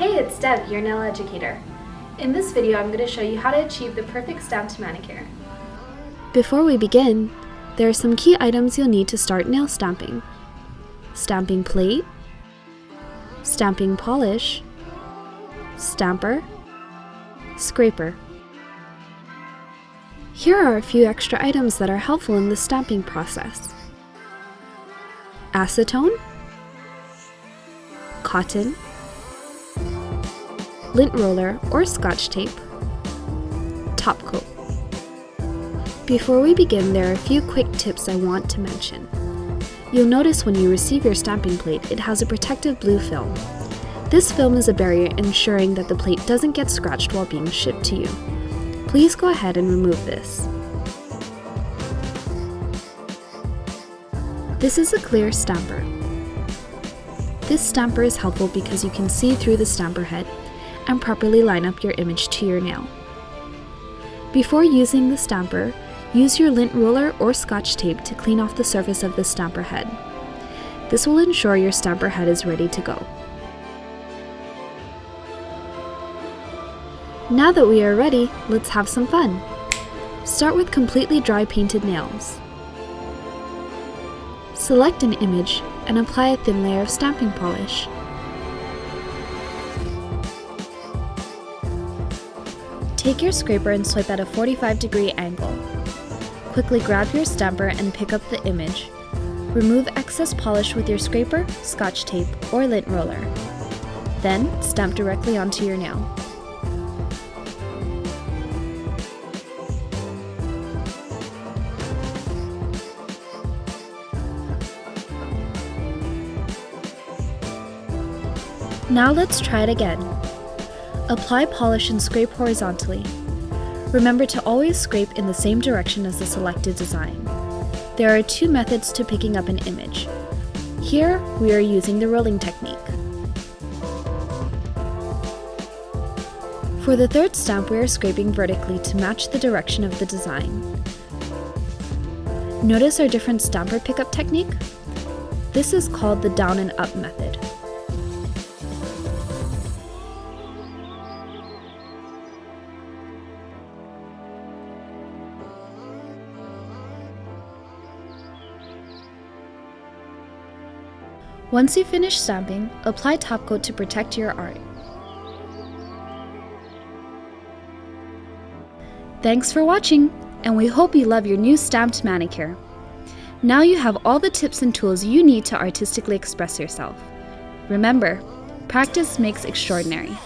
Hey, it's Deb, your nail educator. In this video, I'm going to show you how to achieve the perfect stamped manicure. Before we begin, there are some key items you'll need to start nail stamping. Stamping plate, stamping polish, stamper, scraper. Here are a few extra items that are helpful in the stamping process. Acetone, cotton, lint roller or scotch tape, top coat. Before we begin, there are a few quick tips I want to mention. You'll notice when you receive your stamping plate, it has a protective blue film. This film is a barrier ensuring that the plate doesn't get scratched while being shipped to you. Please go ahead and remove this. This is a clear stamper. This stamper is helpful because you can see through the stamper head and properly line up your image to your nail. Before using the stamper, use your lint roller or scotch tape to clean off the surface of the stamper head. This will ensure your stamper head is ready to go. Now that we are ready, let's have some fun. Start with completely dry painted nails. Select an image and apply a thin layer of stamping polish. Take your scraper and swipe at a 45-degree angle. Quickly grab your stamper and pick up the image. Remove excess polish with your scraper, scotch tape, or lint roller. Then, stamp directly onto your nail. Now let's try it again. Apply polish and scrape horizontally. Remember to always scrape in the same direction as the selected design. There are two methods to picking up an image. Here, we are using the rolling technique. For the third stamp, we are scraping vertically to match the direction of the design. Notice our different stamper pickup technique? This is called the down and up method. Once you finish stamping, apply top coat to protect your art. Thanks for watching, and we hope you love your new stamped manicure. Now you have all the tips and tools you need to artistically express yourself. Remember, practice makes extraordinary.